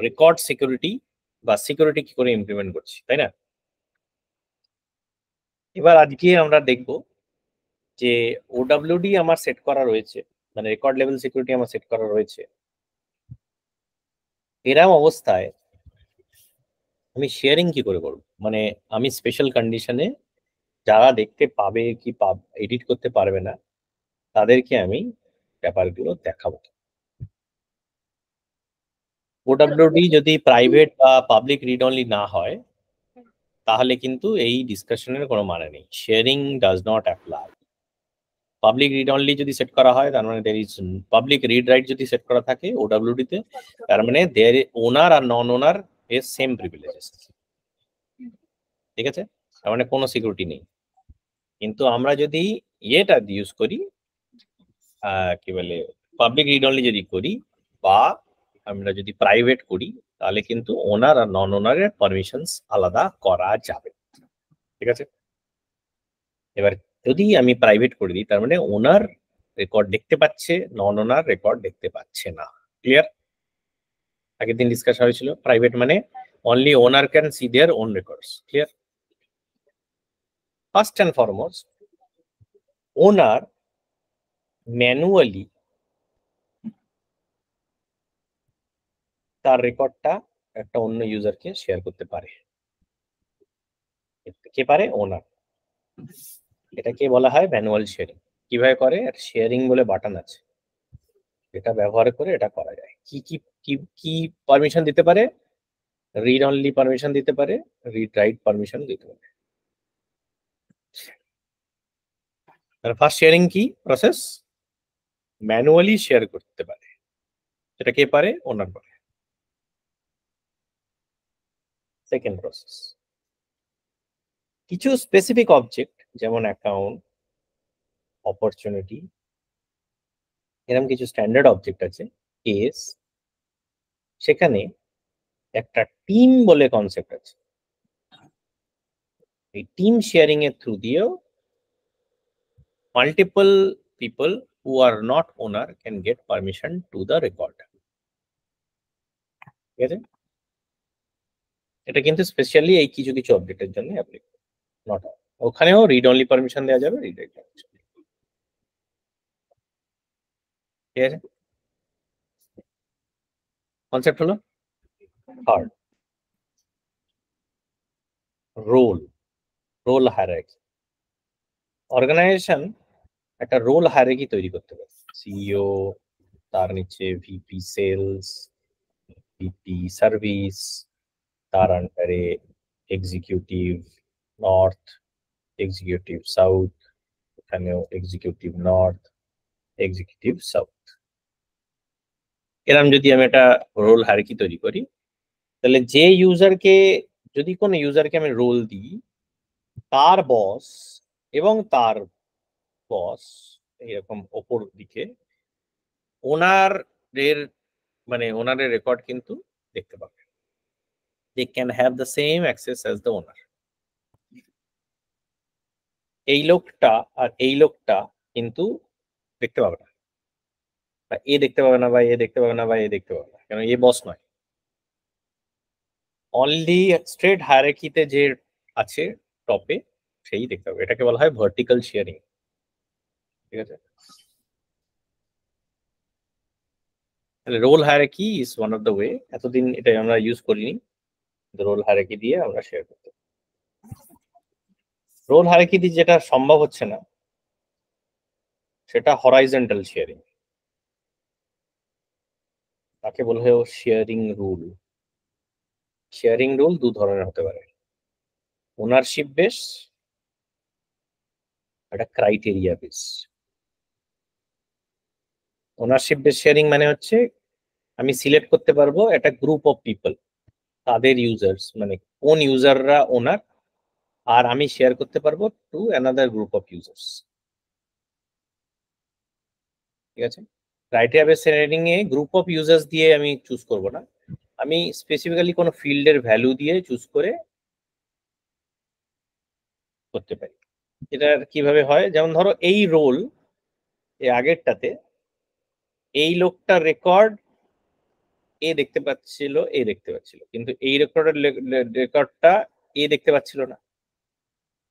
Record security বা security কি করে ইমপ্লিমেন্ট করছি, তাই না? এবার আজকে আমরা দেখব যে ওডব্লিউডি আমার সেট করা রয়েছে, মানে রেকর্ড লেভেল সিকিউরিটি আমার সেট করা রয়েছে, এরকম অবস্থায় আমি শেয়ারিং কি করে করব, মানে আমি স্পেশাল কন্ডিশনে যারা দেখতে পাবে কি এডিট করতে পারবে না তাদেরকে আমি ব্যাপারগুলো দেখাবো। ওডব্লিউডি যদি প্রাইভেট বা পাবলিক রিড অনলি না হয় তাহলে কিন্তু এই ডিসকাশনের কোনো মানে নেই। Sharing does not apply. Public read only যদি সেট করা হয় তার মানে there is public read write যদি সেট করা থাকে ওডব্লিউডি তে, তার মানে দেয়ার ওনার আর নন ওনার এর সেম প্রিভিলেজেস, ঠিক আছে? তার মানে কোনো সিকিউরিটি নেই। কিন্তু আমরা যদি এটা ইউজ করি, কি বলে, পাবলিক রিড অনলি যদি করি বা আমরা যদি প্রাইভেট করি তাহলে কিন্তু ওনার আর নন ওনারের পারমিশনস আলাদা করা যাবে, ঠিক আছে? এবার যদি আমি প্রাইভেট করে দিই তার মানে ওনার রেকর্ড দেখতে পাচ্ছে, নন ওনার রেকর্ড দেখতে পাচ্ছে না। ক্লিয়ার? আগের দিন ডিসকাশন হয়েছিল প্রাইভেট মানে only owner can see their own records. Clear? First and foremost owner manually তার রেকর্ডটা একটা অন্য ইউজারকে শেয়ার করতে পারে। কে পারে? ওনার। এটাকে বলা হয় ম্যানুয়াল শেয়ারিং। কিভাবে করে? শেয়ারিং বলে বাটন আছে, এটা ব্যবহার করে এটা করা যায়। কি কি কি কি পারমিশন দিতে পারে? রিড অনলি পারমিশন দিতে পারে, রিড রাইট পারমিশন দিতে পারে। ফার্স্ট শেয়ারিং কি প্রসেস? ম্যানুয়ালি শেয়ার করতে পারে, এটা কে পারে? ওনার পারে। সেকেন্ড প্রসেস, কিছু স্পেসিফিক অবজেক্ট যেমন অ্যাকাউন্ট, অপরচুনিটি, এরকম কিছু স্ট্যান্ডার্ড অবজেক্ট আছে কেস, সেখানে একটা টিম বলে কনসেপ্ট আছে। এই টিম শেয়ারিং এর থ্রু দিয়েও multiple people who are not owner can get permission to the record, ঠিক আছে? এটা কিন্তু স্পেশালি এই কিছু কিছু অবজেক্টের জন্য অ্যাপ্লিকেবল, নট অল। ওখানেও রিড অনলি পারমিশন দেওয়া যাবে, রিড রাইট পারমিশন, ঠিক আছে? কনসেপ্ট হলো third, role, role hierarchy. Organisation একটা রোল হায়ারার্কি তৈরি করতে পারে। সিইও, তার নিচে ভিপি সেলস, ভিপি সার্ভিস, তার আন্ডারে এক্সিকিউটিভ নর্থ, এক্সিকিউটিভ সাউথ, এখানেও এক্সিকিউটিভ নর্থ, এক্সিকিউটিভ সাউথ। এরকম যদি আমি একটা রোল হায়ারার্কি তৈরি করি তাহলে যে ইউজারকে, যদি কোনো ইউজারকে আমি রোল দিই, তার বস এবং তার বস এরকম ওপর দিকে ওনারের, মানে ওনারের রেকর্ড কিন্তু দেখতে পাবে। they can have the same access as the owner. এই লোকটা আর এই লোকটা কিন্তু দেখতে পাবে না, বা এ দেখতে পাবে না, বা এ দেখতে পাবে না, বা এ দেখতে পাবে না, কারণ এ বস নয়। অনলি স্ট্রেট হায়ারার্কিতে যে আছে টপে সেই দেখতে পাবে। এটাকে বলা হয় ভার্টিক্যাল শেয়ারিং, ঠিক আছে? তাহলে role hierarchy is one of the way. এতদিন এটা আমরা ইউজ করিনি, রোল হায়ারার্কি দিয়ে আমরা শেয়ার করতে। রোল হায়ারার্কি দিয়ে যেটা সম্ভব হচ্ছে না সেটা হরাইজন্টাল শেয়ারিং, তাকে বলা হয় শেয়ারিং রুল। শেয়ারিং রুল দু ধরনের হতে পারে, ওনারশিপ বেস, একটা criteria base. Ownership base sharing মানে হচ্ছে আমি সিলেক্ট করতে পারবো একটা গ্রুপ অফ পিপল, তাদের ইউজার্স, মানে কোন ইউজাররা ওনার, আর আমি শেয়ার করতে পারবো to another group of users, ঠিক আছে? Criteria base sharing A group of users দিয়ে আমি চুজ করব না, আমি স্পেসিফিক্যালি কোনো ফিল্ডের ভ্যালু দিয়ে চুজ করে করতে পারি। এটা কিভাবে হয়? যেমন ধরো এই রোল, এই আগেরটাতে এই লোকটার রেকর্ড এ দেখতে পাচ্ছিল, এ দেখতে পাচ্ছিল, কিন্তু এই রেকর্ডটা এ দেখতে পাচ্ছিল না।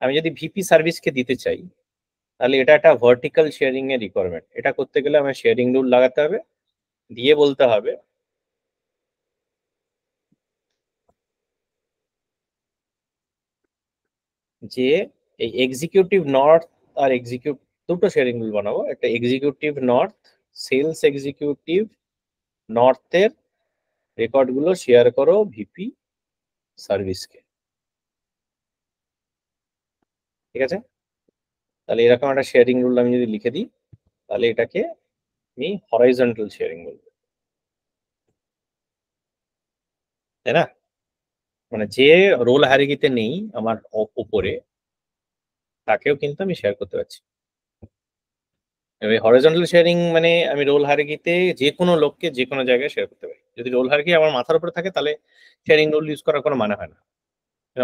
আমি যদি ভিপি সার্ভিসকে দিতে চাই তাহলে এটা একটা ভার্টিক্যাল শেয়ারিং এর রিকোয়ারমেন্ট। এটা করতে গেলে আমার শেয়ারিং রুল লাগাতে হবে, দিয়ে বলতে হবে যে এই এক্সিকিউটিভ নর্থ আর দুটো শেয়ারিং রুল বানাবো, একটা এক্সিকিউটিভ নর্থ, সেলস এক্সিকিউটিভ নর্থের রেকর্ড গুলো শেয়ার করো ভিপি সার্ভিসকে। ঠিক আছে, তাহলে এরকম একটা শেয়ারিং রুল আমি যদি লিখে দিই তাহলে এটাকে আমি হরাইজন্টাল শেয়ারিং বলবো, তাই না? মানে যে রোল হায়ারার্কিতে নেই আমার উপরে, তাকেও কিন্তু আমি শেয়ার করতে পারছি। হরাইজন্টাল শেয়ারিং মানে আমি রোল হায়ারার্কিতে যে কোনো লোককে যে কোনো জায়গায় শেয়ার করতে পারি। যদি রোল হায়ারার্কি আমার মাথার উপরে থাকে তাহলে শেয়ারিং রুল ইউজ করার কোনো মানে হয় না,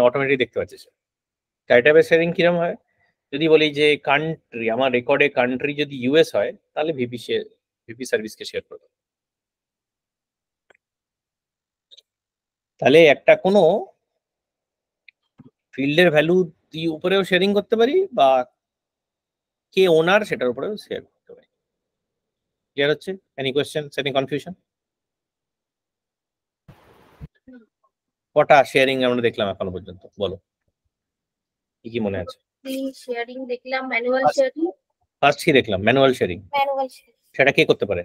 অটোমেটিক দেখতে পাচ্ছি। টাই টাইপের শেয়ারিং কিরকম হয়, যদি বলি যে কান্ট্রি, আমার রেকর্ডে কান্ট্রি যদি ইউএস হয় তাহলে ভিপি সার্ভিসকে শেয়ার করবো। তাহলে একটা কোনো ফিল্ডের ভ্যালু দিয়ে উপরেও শেয়ারিং করতে পারি, বা কে ওনার সেটার উপরেও শেয়ার করতে পারি। ক্লিয়ার হচ্ছে? Any question, any confusion? কটা শেয়ারিং আমরা দেখলাম এখনো পর্যন্ত, বলো কি কি মনে আছে? শেয়ারিং দেখলাম, ম্যানুয়াল শেয়ারিং। ফার্স্ট কি দেখলাম? Manual sharing. সেটা কে করতে পারে?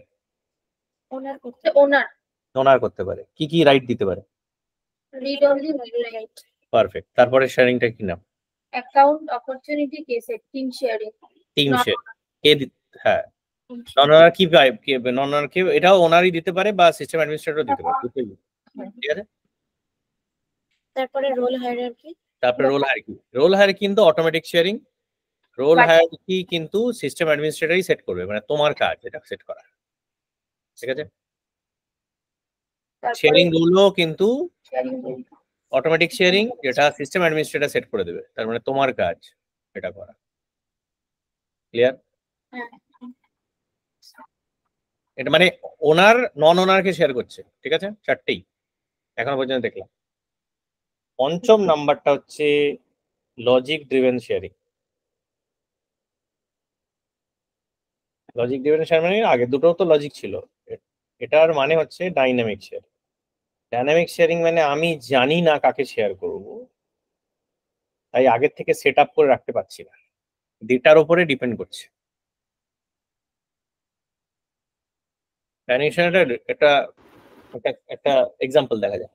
ওনার করতে পারে। কি কি রাইট দিতে পারে? Read only right. পারফেক্ট। তারপরে শেয়ারিংটা কি নাম? অ্যাকাউন্ট অপরচুনিটি কেসে টিম শেয়ারিং। টিম শেয়ার কে হ্যাঁ, নন ওনার কি পায়, নন ওনার কে, এটাও ওনারই দিতে পারে বা সিস্টেম অ্যাডমিনিস্ট্রেটর দিতে পারে, দুটোই। ঠিক আছে, তারপরে রোল হায়ারার্কি। তারপরে রোল হায়ারার্কি। রোল হায়ারার্কি কিন্তু অটোমেটিক শেয়ারিং। রোল হায়ারার্কি কিন্তু সিস্টেম অ্যাডমিনিস্ট্রেটরই সেট করবে, মানে তোমার কাজ এটা সেট করা। ঠিক আছে, শেয়ারিং রুলও কিন্তু অটোমেটিক শেয়ারিং, যেটা সিস্টেম অ্যাডমিনিস্ট্রেটর সেট করে দেবে, তার মানে তোমার কাজ এটা করা। ক্লিয়ার? এটা মানে ওনার নন ওনারকে শেয়ার করছে। ঠিক আছে, চারটেই এখনো পর্যন্ত দেখলাম। পঞ্চম নাম্বারটা হচ্ছে logic driven sharing. Logic driven share মানে আগে দুটো তো লজিক ছিল, এটার মানে হচ্ছে ডাইনামিক শেয়ার। ডাইনামিক শেয়ারিং মানে আমি জানি না কাকে শেয়ার করব, তাই আগের থেকে সেট আপ করে রাখতে পারছি না, ডেটার উপরে ডিপেন্ড করছে। ডাইনামিক শেয়ার একটা একটা এক্সাম্পল দেখা যায়।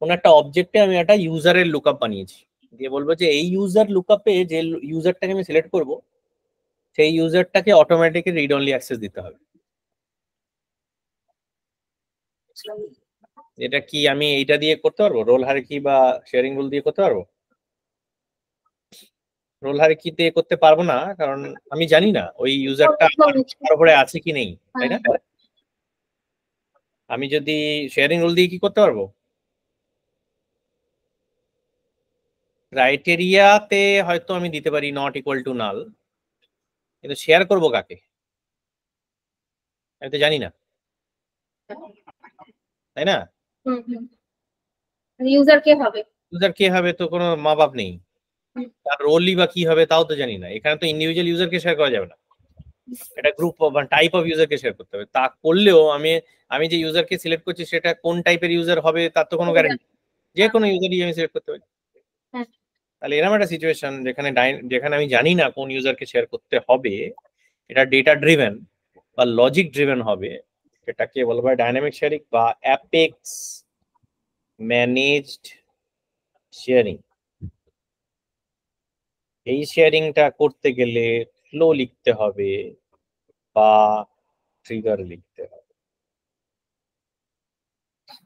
কোন একটা অবজেক্টে আমি একটা ইউজারের লুকআপ বানিয়েছি, দিয়ে বলবো যে এই ইউজার লুকআপে যে ইউজারটাকে আমি সিলেক্ট করব সেই ইউজারটাকে অটোমেটিক্যালি রিড অনলি অ্যাক্সেস দিতে হবে। এটা কি আমি এইটা দিয়ে করতে পারবো? রোল হায়ারার্কি বা শেয়ারিং রুল দিয়ে করতে পারবো? রোল হায়ারার্কি দিয়ে করতে পারবো না, কারণ আমি জানি না ওই ইউজারটা আমার উপরে আছে কি নেই, তাই না? আমি যদি শেয়ারিং রুল দিয়ে কি করতে পারবো? ক্রাইটেরিয়াতে হয়তো আমি দিতে পারি নট ইকুয়াল টু নাল, কিন্তু শেয়ার করবো কাকে আমি তো জানি না, তাই না? ইউজার কে হবে? ইউজার কে হবে তো কোনো মা বাপ নেই, তার রোলই বা কি হবে তাও তো জানি না। এখানে তো ইন্ডিভিজুয়াল ইউজারকে শেয়ার করা যাবে না, এটা গ্রুপ বা টাইপ অফ ইউজারকে শেয়ার করতে হবে। তা করলেও আমি যে ইউজারকে সিলেক্ট করছি সেটা কোন টাইপের ইউজার হবে তার তো কোনো গ্যারান্টি, যে কোনো ইউজারই আমি সিলেক্ট করতে পারি। তাহলে এরকম একটা সিচুয়েশন যেখানে আমি জানি না কোন ইউজারকে শেয়ার করতে হবে, এটা ডেটা ড্রিভেন বা লজিক ড্রিভেন হবে, এটাকে বলা হয় ডাইনামিক শেয়ারিং বা অ্যাপেক্স ম্যানেজড শেয়ারিং। এই শেয়ারিংটা করতে গেলে ফ্লো লিখতে হবে বা ট্রিগার লিখতে হবে,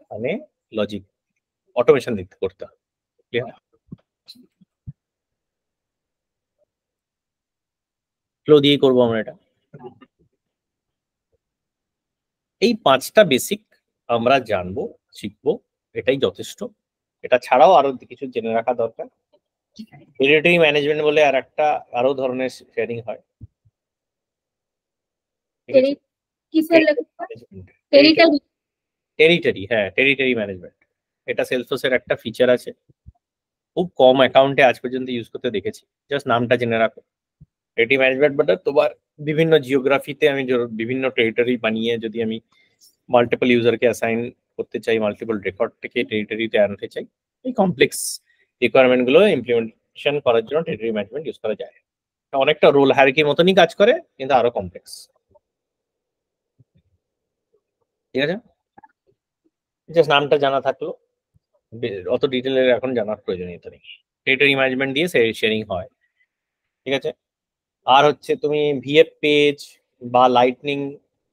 মানে লজিক অটোমেশন দিতে করতে হবে। ফ্লো দিয়ে করবো আমরা এটা। এই পাঁচটা বেসিক আমরা জানবো, শিখবো, এটাই যথেষ্ট। এটা ছাড়াও আরো কিছু জেনে রাখা দরকার। টেরিটরি ম্যানেজমেন্ট বলে আর একটা আরো ধরনের শেয়ারিং হয়। টেরিটরি, হ্যাঁ টেরিটরি ম্যানেজমেন্ট, এটা সেলসফোর্সের একটা ফিচার আছে, খুব কম অ্যাকাউন্টে আজ পর্যন্ত ইউজ করতে দেখেছি, জাস্ট নামটা জেনে রাখো। টেরিটরি ম্যানেজমেন্ট মানে তোমার বিভিন্ন জিওগ্রাফিতে আমি বিভিন্ন টেরিটরি বানিয়ে যদি আমি মাল্টিপল ইউজারকে অ্যাসাইন করতে চাই, মাল্টিপল রেকর্ড থেকে টেরিটরিতে আনতে চাই, এই কমপ্লেক্স রিকোয়ারমেন্ট গুলো ইমপ্লিমেন্টেশন করার জন্য টেরিটরি ম্যানেজমেন্ট ইউজ করা যায়। অনেকটা রোল হায়ারার্কির মতনই কাজ করে, কিন্তু আরো কমপ্লেক্স। ঠিক আছে, জাস্ট নামটা জানা থাকলো, অত ডিটেলের এখন জানার প্রয়োজনীয়তা নেই। টেরিটরি ম্যানেজমেন্ট দিয়ে শেয়ারিং হয়। ঠিক আছে, আর হচ্ছে তুমি ভিএফ পেজ বা লাইটনিং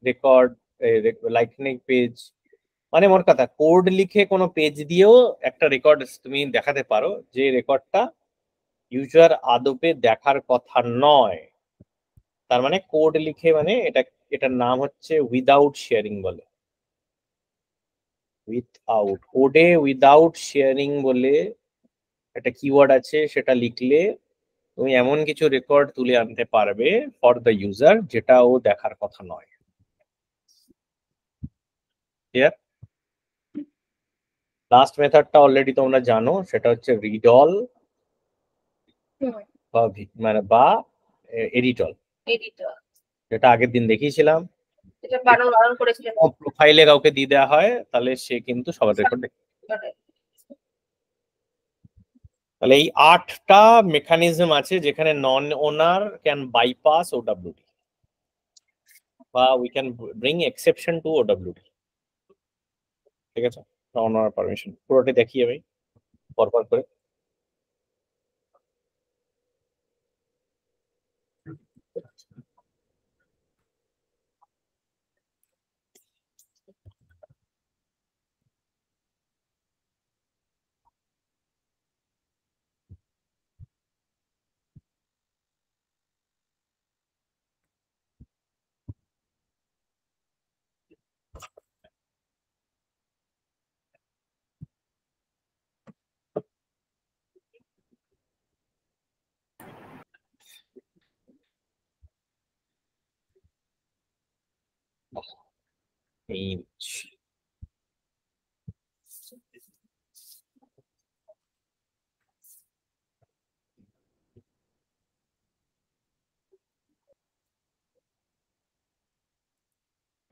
রেকর্ড, লাইটনিং পেজ মানে মোট কথা কোড লিখে কোনো পেজ দিয়েও একটা রেকর্ড তুমি দেখাতে পারো, যে রেকর্ডটা ইউজার আদপে দেখার কথা নয়। তার মানে কোড লিখে, মানে এটার নাম হচ্ছে উইদাউট শেয়ারিং বলে। উইথআউট, কোডে উইদাউট শেয়ারিং বলে একটা কিওয়ার্ড আছে, সেটা লিখলে তুমি এমন কিছু রেকর্ড তুলে আনতে পারবে ফর দ্য ইউজার যেটা ও দেখার কথা নয়। ক্লিয়ার? লাস্ট মেথডটা অলরেডি তোমরা জানো, সেটা হচ্ছে রিড অল বা এডিটল, যেটা আগের দিন দেখিয়েছিলাম। প্রোফাইলে কাউকে দিয়ে দেওয়া হয়, তাহলে সে কিন্তু সবার রেকর্ড দেখে। তাহলে এই 8টা মেকানিজম আছে যেখানে নন ওনার ক্যান বাইপাস ওডব্লিউডি বা we can bring exception to OWD. ঠিক আছে, নন ওনার পারমিশন পুরোটা দেখি আমি পরপর করে।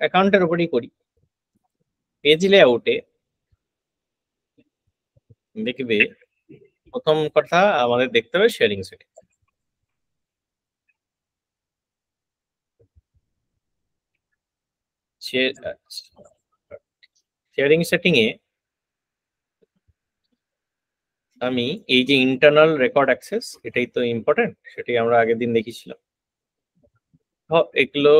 অ্যাকাউন্টের উপরই করি। পেজ লেআউটে দেখবে প্রথম কথা আমাদের দেখতে হবে শেয়ারিং সেটিং। শেয়ারিং সেটিং এ আমি এই যে ইন্টারনাল রেকর্ড অ্যাক্সেস, এটাই তো ইম্পর্টেন্ট, সেটাই আমরা আগের দিন দেখিয়েছিলাম। এগুলো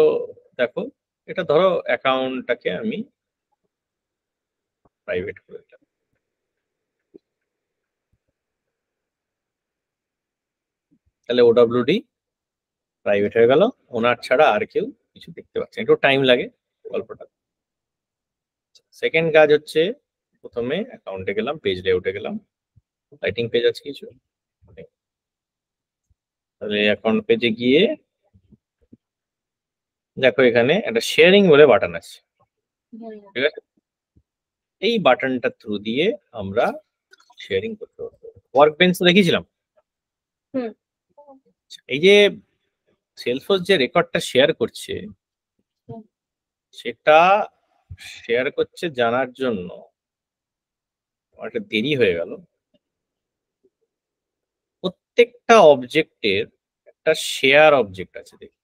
দেখো, এটা ধরো অ্যাকাউন্টটাকে আমি প্রাইভেট করে দিলাম, তাহলে ওডব্লিউডি প্রাইভেট হয়ে গেল, ওনার ছাড়া আর কেউ কিছু দেখতে পাচ্ছে, একটু টাইম লাগে গল্পটা। সেকেন্ড কাজ হচ্ছে, প্রথমে অ্যাকাউন্টে গেলাম, পেজ লেআউটে গেলাম, লাইটিং পেজ আছে কিছু, তাহলে অ্যাকাউন্ট পেজে গিয়ে দেখো এখানে একটা শেয়ারিং বলে বাটন আছে। ঠিক আছে, এই বাটনটা থ্রু দিয়ে আমরা শেয়ারিং করতে পারবো। ওয়ার্ক বেঞ্চ দেখিয়েছিলাম। এই যে সেলসফোর্স যে রেকর্ডটা শেয়ার করছে, সেটা শেয়ার করছে জানার জন্য একটা দেরি হয়ে গেল। প্রত্যেকটা অবজেক্টের একটা শেয়ার অবজেক্ট আছে, দেখি।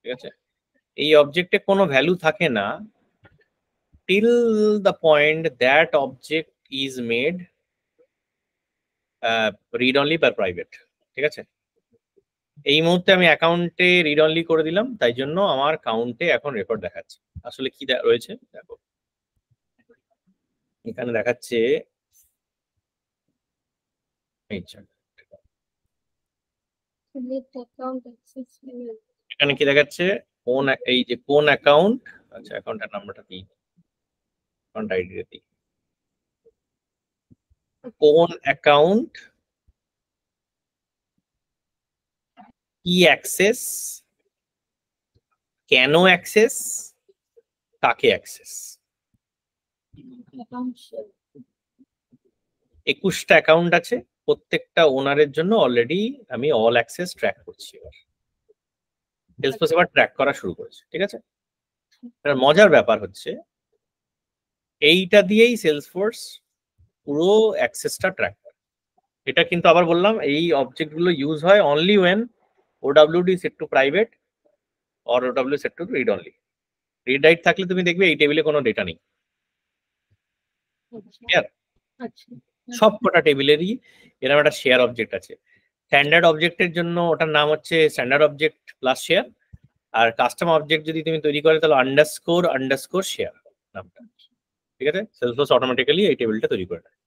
ঠিক আছে, এই অবজেক্টে কোনো ভ্যালু থাকে না till the point that object is made read only বা private। ঠিক আছে, এই মুহূর্তে আমি অ্যাকাউন্টে রিড অনলি করে দিলাম, তাই জন্য আমার কাউন্টে এখন রেকর্ড দেখাচ্ছে। আসলে কি রয়েছে দেখো, এখানে দেখাচ্ছে এখানে কি দেখাচ্ছে, কোন এই যে কোন অ্যাকাউন্ট, আচ্ছা অ্যাকাউন্টের নাম্বারটা দিই, অ্যাকাউন্ট আইডি দিই, কোন অ্যাকাউন্ট কি অ্যাক্সেস, কেন অ্যাক্সেস, কাকে অ্যাক্সেস। অ্যাকাউন্ট শেয়ার 21টা অ্যাকাউন্ট আছে, প্রত্যেকটা ওনারের জন্য অলরেডি আমি অল অ্যাক্সেস ট্র্যাক করছি। এবার সেলসফোর্স এবার ট্র্যাক করা শুরু করেছে, ঠিক আছে। এবার মজার ব্যাপার হচ্ছে এইটা দিয়েই সেলসফোর্স পুরো অ্যাক্সেসটা ট্র্যাক করে। এটা কিন্তু আবার বললাম এই অবজেক্ট গুলো ইউজ হয় only when OWD set to private or OWD set to read only. Read write থাকলে তুমি দেখবে এই টেবিলে কোনো ডেটা নেই। ক্লিয়ার? আচ্ছা সব কটা টেবিলেরই এরকম একটা শেয়ার অবজেক্ট আছে। স্ট্যান্ডার্ড অবজেক্টের জন্য ওটার নাম হচ্ছে স্ট্যান্ডার্ড অবজেক্ট প্লাস শেয়ার, আর কাস্টম অবজেক্ট যদি তুমি তৈরি করে তাহলে আন্ডারস্কোর শেয়ার নামটা, ঠিক আছে। সেলসফোর্স অটোমেটিক্যালি এই টেবিলটা তৈরি করে দেয়।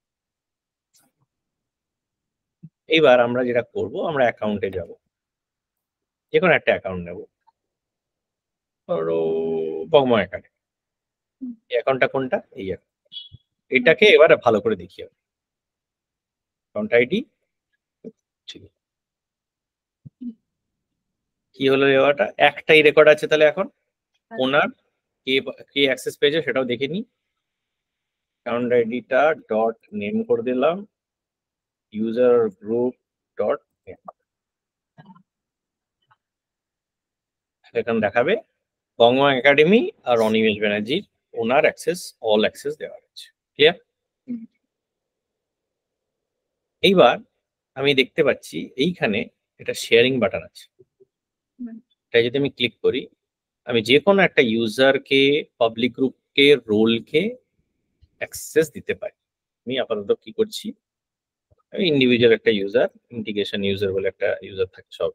এইবার আমরা যেটা করব, আমরা অ্যাকাউন্টে যাব, যে কোনো একটা অ্যাকাউন্ট নেব, ধরো বগমা অ্যাকাউন্ট। এই অ্যাকাউন্টটা কোনটা? এই account। এটাকে এবার ভালো করে দেখি অ্যাকাউন্ট আইডি কি হলো, এবারটা একটাই রেকর্ড আছে, তাহলে এখন ওনার কে কে অ্যাক্সেস পেয়েছে সেটাও দেখে নিই। অ্যাকাউন্ট আইডিটা ডট নেম করে দিলাম ইউজার গ্রুপ ডট নেম। এখানে দেখাবে বঙ্গমা একাডেমি আর অনিমেষ ব্যানার্জির ওনার অ্যাক্সেস অল অ্যাক্সেস দেওয়া হচ্ছে। ক্লিয়ার? এইবার আমি দেখতে পাচ্ছি এইখানে এটা শেয়ারিং বাটন আছে। এটা যদি আমি ক্লিক করি, আমি যে কোনো একটা ইউজারকে, পাবলিক গ্রুপকে, রোলকে অ্যাক্সেস দিতে পারি। আমি আপাতত কি করছি, আমি ইন্ডিভিজুয়াল একটা ইউজার, ইন্টিগ্রেশন ইউজার বলে একটা ইউজার থাকে সব,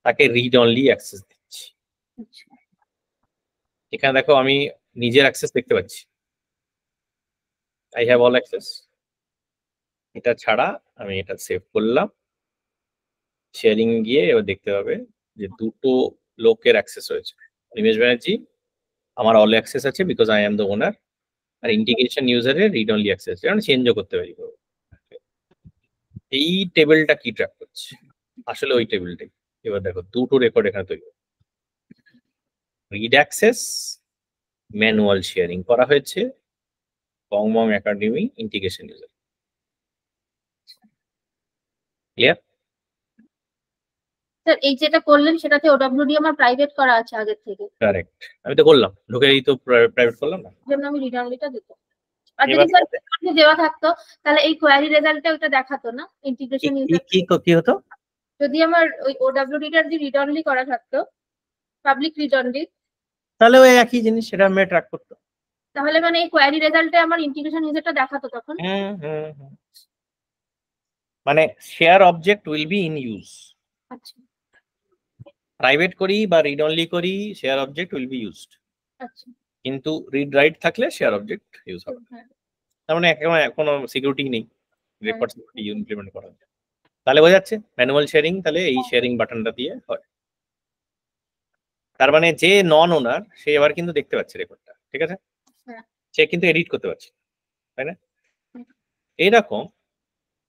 তাকে রিড অনলি অ্যাক্সেস দিচ্ছি। এখানে দেখো আমি নিজের অ্যাক্সেস দেখতে পাচ্ছি, আই হ্যাভ অল অ্যাক্সেস। এটা ছাড়া আমি এটা সেভ করলাম, শেয়ারিং গিয়ে এবার দেখতে পাবে যে দুটো লোকের অ্যাক্সেস রয়েছে। অনিমেষ ব্যানার্জি আমার অল অ্যাক্সেস আছে because I am the owner, আর ইন্টিগ্রেশন ইউজারের রিড অনলি অ্যাক্সেস, কারণ চেঞ্জও করতে পারি। এই টেবিলটা কি ট্র্যাক করছে? আসলে ওই টেবিলটাই। এবার দেখো দুটো রেকর্ড এখানে তৈরি, রিড অ্যাক্সেস ম্যানুয়াল শেয়ারিং করা হয়েছে Bongbong academy integration user. Clear? Sir এই যেটা করলেন সেটাতে ওডব্লিউডি আমার প্রাইভেট করা আছে আগের থেকে, কারেক্ট, আমি তো করলাম, ঢুকেই তো প্রাইভেট করলাম না, জন্য আমি রিড অনলিটা দিত। আর এবার যদি স্যার দেওয়া থাকতো তাহলে এই কোয়ারি রেজাল্টে ওটা দেখাতো না ইন্টিগ্রেশন ইউজার। কি হতো যদি আমার ওই ওডব্লিউডিটা যদি রিড অনলি করা থাকতো, পাবলিক রিড অনলি, তাহলে ওই একই জিনিস সেটা আমি ট্র্যাক করতো। তাহলে মানে এই কোয়ারি রেজাল্টে আমার ইন্টিগ্রেশন ইউজারটা দেখাতো তখন। মানে share object will be in use. আচ্ছা প্রাইভেট করি বা রিড অনলি করি, share object will be used. আচ্ছা কিন্তু রিড রাইট থাকলে শেয়ার অবজেক্ট ইউজ হবে। তার মানে কোনো সিকিউরিটি নেই, রেকর্ড সিকিউরিটি ইমপ্লিমেন্ট করা যায়। তাহলে বোঝা যাচ্ছে ম্যানুয়াল শেয়ারিং তাহলে এই শেয়ারিং বাটনটা দিয়ে হয়। তার মানে যে নন ওনার সে এবার কিন্তু দেখতে পাচ্ছে রেকর্ডটা, ঠিক আছে, সে কিন্তু এডিট করতে পারছে, তাই না? এইরকম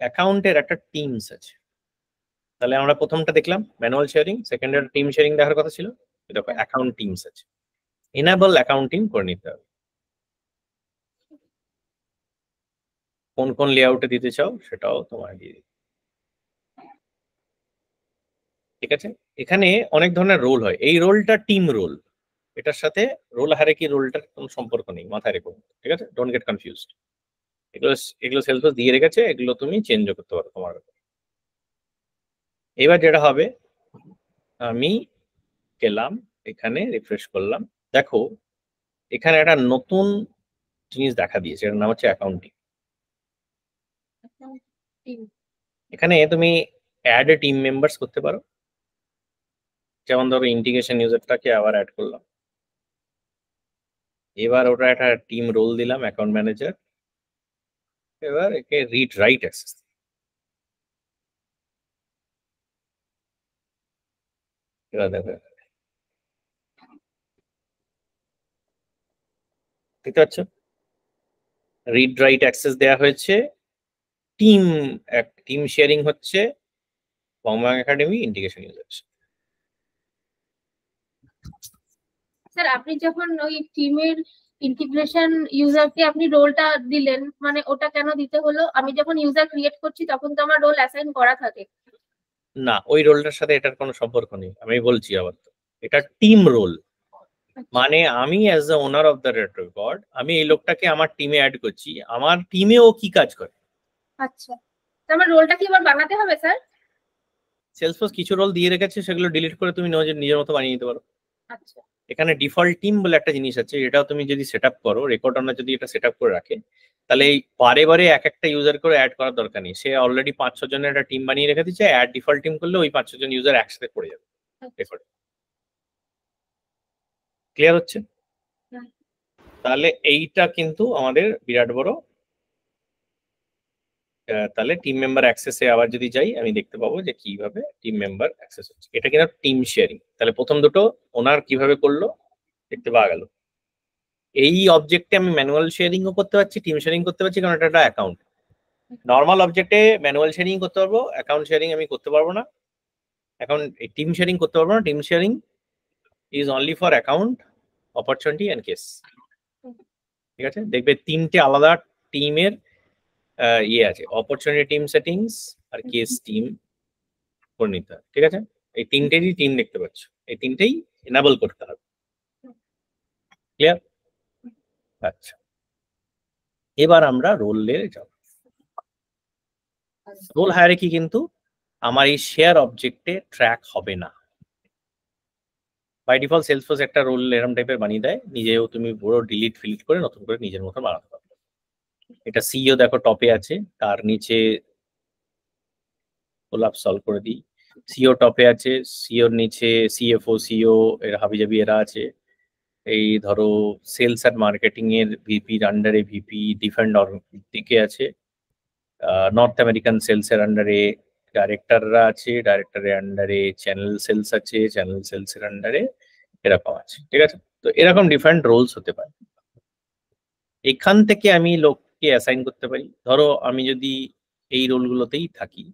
অ্যাকাউন্টের একটা টিমস আছে। তাহলে আমরা প্রথমটা দেখলাম ম্যানুয়াল শেয়ারিং, সেকেন্ডের টিম শেয়ারিং দেখার কথা ছিল। দেখো অ্যাকাউন্ট টিমস আছে, এনাবল অ্যাকাউন্ট টিম করে নিতে হবে। কোন কোন লেআউটে দিতে চাও সেটাও তোমার দিয়ে দিই, ঠিক আছে। এখানে অনেক ধরনের রোল হয়, এই রোলটা টিম রোল, এটার সাথে রোল হায়ারার্কি রোলটার কোনো সম্পর্ক নেই, মাথায় রেখো, ঠিক আছে, ডোন্ট গেট কনফিউজড। এগুলো সেলসফোর্স দিয়ে রেখেছে, এগুলো তুমি চেঞ্জও করতে পারো তোমার। এবার যেটা হবে, আমি গেলাম এখানে, রিফ্রেশ করলাম, দেখো এখানে একটা নতুন জিনিস দেখা দিয়েছে, এটার নাম হচ্ছে অ্যাকাউন্টিং। এখানে তুমি অ্যাড এ টিম মেম্বার্স করতে পারো, যেমন ধরো ইন্টিগ্রেশন ইউজারটাকে আবার অ্যাড করলাম, এবার ওটা একটা টিম রোল দিলাম অ্যাকাউন্ট ম্যানেজার, এবার একে রিড রাইট অ্যাক্সেস। এবার দেখো দেখতে পাচ্ছ রিড রাইট অ্যাক্সেস দেওয়া হয়েছে, টিম টিম শেয়ারিং হচ্ছে Bongbong academy integration user. Sir আপনি যখন ওই টিমের ইন্টিগ্রেশন ইউজারকে আপনি রোলটা দিলেন, মানে ওটা কেন দিতে হলো? আমি যখন ইউজার ক্রিয়েট করছি তখন তো আমার রোল অ্যাসাইন করা থাকে। না, ওই রোলটার সাথে এটার কোনো সম্পর্ক নেই, আমি বলছি আবার। তো এটা টিম রোল, মানে আমি as the owner of the record আমি এই লোকটাকে আমার টিমে অ্যাড করছি, আমার টিমে ও কি কাজ করে। আচ্ছা, তো আমার রোলটা কি আবার বানাতে হবে স্যার? সেলসফোর্স কিছু রোল দিয়ে রেখেছে, সেগুলো ডিলিট করে তুমি নিজের মতো বানিয়ে নিতে পারো। আচ্ছা, এখানে ডিফল্ট টিম বলে একটা জিনিস আছে, এটাও তুমি যদি সেট আপ করো, রেকর্ড অনার যদি এটা সেট আপ করে রাখে, তাহলে এই বারে বারে এক একটা ইউজার করে অ্যাড করার দরকার নেই। সে অলরেডি 5-6 জনের একটা টিম বানিয়ে রেখে দিচ্ছে, অ্যাড ডিফল্ট টিম করলে ওই 5-6 জন ইউজার একসাথে পড়ে যাবে রেকর্ড। ক্লিয়ার হচ্ছে? তাহলে এইটা কিন্তু আমাদের বিরাট বড়। তাহলে টিম মেম্বার অ্যাক্সেসে আবার যদি যাই, আমি দেখতে পাবো যে কিভাবে টিম মেম্বার অ্যাক্সেস হচ্ছে। এটা কিনা টিম শেয়ারিং। তাহলে প্রথম দুটো ওনার কিভাবে করলো দেখতে পাওয়া গেল। এই অবজেক্টে আমি ম্যানুয়াল শেয়ারিংও করতে পারছি, টিম শেয়ারিং করতে পারছি, কারণ এটা একটা অ্যাকাউন্ট। নর্মাল অবজেক্টে ম্যানুয়াল শেয়ারিং করতে পারবো, অ্যাকাউন্ট শেয়ারিং আমি করতে পারবো না। এখন টিম শেয়ারিং করতে পারবো না। Team sharing is only for account, opportunity and case. ঠিক আছে, দেখবে তিনটে আলাদা টিমের ইয়ে আছে, অপরচুনিটি টিম সেটিংস আর কেস টিম করে নিতে হবে। ঠিক আছে, এই তিনটেরই টিম দেখতে পাচ্ছ, এই তিনটেই এনাবল করতে হবে। ক্লিয়ার? আচ্ছা, এবার আমরা রোলে যাব। রোল হায়ারার্কি কিন্তু আমার এই শেয়ার অবজেক্টে ট্র্যাক হবে না। বাই ডিফল্ট সেলসফোর্স একটা রোল এরকম টাইপের বানিয়ে দেয়, নিজেও তুমি পুরো ডিলিট ফিলিট করে নতুন করে নিজের মতো বানাতে পারবে। এটা সিইও দেখো টপে আছে, তার নিচে কোলাপ সলভ করে দিই। সিও টপে আছে, সিওর নিচে সিএফও, সিও এর হাবিজাবি এরা আছে। এই ধরো সেলস অ্যান্ড মার্কেটিং এর ভিপির আন্ডারে ভিপি ডিফেন্ড দিকে আছে। নর্থ আমেরিকান সেলস এর আন্ডারে ডাইরেক্টররা আছে, ডাইরেক্টরের আন্ডারে চ্যানেল সেলস আছে, চ্যানেল সেলস এর আন্ডারে এরকম আছে। ঠিক আছে, তো এরকম ডিফারেন্ট রোলস হতে পারে। এখান থেকে আমি লোককে অ্যাসাইন করতে পারি। ধরো আমি যদি এই রোলগুলোতেই থাকি,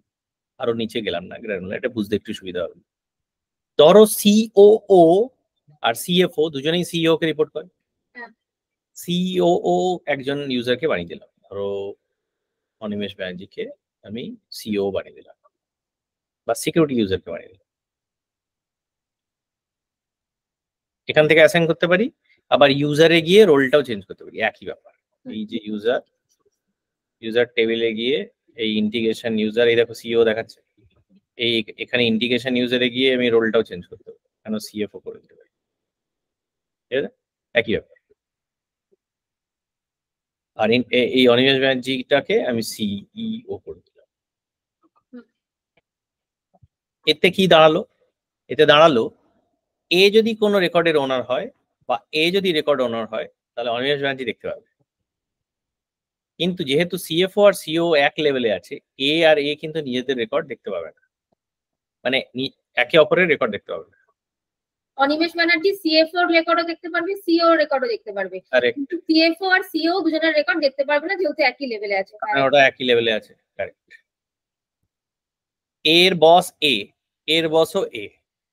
আরো নিচে গেলাম না, এটা বুঝতে একটু সুবিধা হবে। ধরো সিওও আর সিএফও দুজনেই সিইও কে রিপোর্ট করে। সিইও একজন ইউজারকে বানিয়ে দিলাম, ধরো অনিমেষ ব্যানার্জিকে আমি সিইও বানিয়ে দিলাম, বা সিকিউরিটি ইউজারকে বানিয়ে দিলাম। এখান থেকে অ্যাসাইন করতে পারি, আবার ইউজারে গিয়ে রোলটাও চেঞ্জ করতে পারি, একই ব্যাপার। এই যে ইউজার টেবিলে গিয়ে এই ইন্টিগ্রেশন ইউজার, এই দেখো সিইও দেখাচ্ছে, এই এখানে ইন্টিগ্রেশন ইউজারে গিয়ে আমি রোলটাও চেঞ্জ করতে পারি, কেন সিএফও করে দিতে পারি। ঠিক আছে, একই ব্যাপার। আর এই অনিমেষ ব্যানার্জিটাকে আমি সিইও করে দিলাম। এতে কি দাঁড়ালো? এতে দাঁড়ালো এ যদি কোনো রেকর্ডের ওনার হয়, বা এ যদি রেকর্ড ওনার হয়, তাহলে অনিমেষ ব্যানার্জি দেখতে পাবে। কিন্তু যেহেতু সিএফও আর সিও এক লেভেলে আছে, এ আর এ কিন্তু নিজেদের রেকর্ড দেখতে পাবে না, মানে একে অপরের রেকর্ড দেখতে পাবে না। অনিমেষ ব্যানার্জি সিএফও এর রেকর্ডও দেখতে পারবে, সিও এর রেকর্ডও দেখতে পারবে, কিন্তু সিএফও আর সিও দুজনের রেকর্ড দেখতে পারবে না, যেহেতু একই লেভেলে আছে। ওটা একই লেভেলে আছে, কারেক্ট। এর বস এ, এর বসও এ,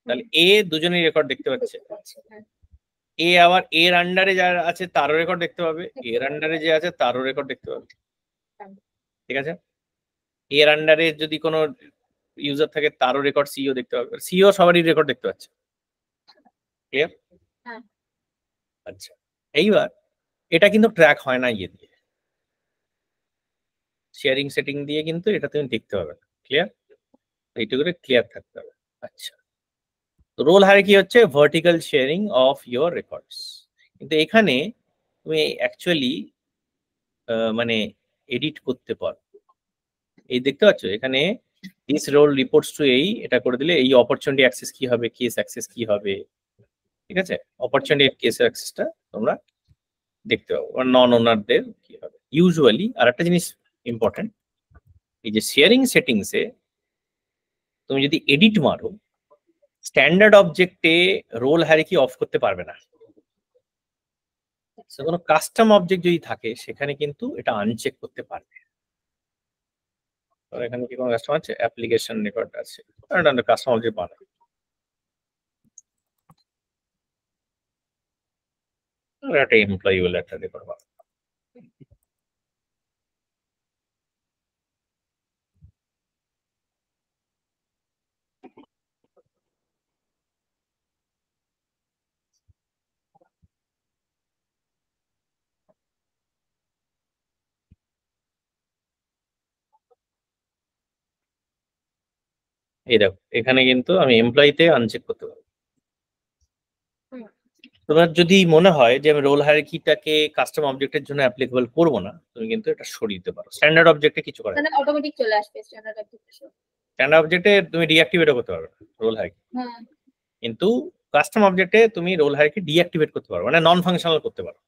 তাহলে এ দুজনেই রেকর্ড দেখতে পাচ্ছে। এ আবার এর আন্ডারে যারা আছে তারও রেকর্ড দেখতে পাবে, এর আন্ডারে যে আছে তারও রেকর্ড দেখতে পাবে। ঠিক আছে, এর আন্ডারে যদি কোনো ইউজার থাকে তারও রেকর্ড সিইও দেখতে পাবে, সিইও সবারই রেকর্ড দেখতে পাচ্ছে। ক্লিয়ার? আচ্ছা, এইবার এটা কিন্তু ট্র্যাক হয় না ইয়ে দিয়ে, শেয়ারিং সেটিং দিয়ে কিন্তু এটা তুমি দেখতে পাবে না। ক্লিয়ার? এইটুকু করে ক্লিয়ার থাকতে হবে। আচ্ছা, রোল হায়ারার্কি হচ্ছে vertical sharing of your records. কিন্তু এখানে তুমি অ্যাকচুয়ালি মানে এডিট করতে পারো। এই দেখতে পাচ্ছ এখানে দিস রোল রিপোর্টস টু এই, এটা করে দিলে এই অপরচুনিটি অ্যাক্সেস কি হবে, কেস অ্যাক্সেস কি হবে। ঠিক আছে, অপরচুনিটি কেস অ্যাক্সেসটা তোমরা দেখতে পাবো, নন ওনারদের কি হবে ইউজুয়ালি। আর একটা জিনিস ইম্পর্টেন্ট, এই যে শেয়ারিং সেটিংসে তুমি যদি এডিট মারো, স্ট্যান্ডার্ড অবজেক্টে রোল হায়ারার্কি অফ করতে পারবে না। কোনো কাস্টম অবজেক্ট যদি থাকে সেখানে কিন্তু এটা আনচেক করতে পারবে। এখানে কি কোনো কাস্টম আছে? অ্যাপ্লিকেশন রেকর্ড আছে, কাস্টম অবজেক্ট বানায়। একটা এমপ্লয়ি বলে একটা রেকর্ড পাবো। এই দেখো এখানে কিন্তু আমি এমপ্লয়িতে আনচেক করতে পারবো। তোমার যদি মনে হয় যে আমি রোল হায়ারার্কিটাকে কাস্টম অবজেক্টের জন্য অ্যাপ্লিকেবল করবো না, তুমি কিন্তু এটা সরিয়ে দিতে পারো। স্ট্যান্ডার্ড অবজেক্টে কিছু করে না, অটোমেটিক চলে আসবে স্ট্যান্ডার্ড অবজেক্টে। স্ট্যান্ডার্ড অবজেক্টে তুমি ডিঅ্যাক্টিভেটও করতে পারবে রোল হায়ারার্কি, কিন্তু কাস্টম অবজেক্টে তুমি রোল হায়ারার্কি ডিঅ্যাক্টিভেট করতে পারো, মানে নন ফাংশনাল করতে পারো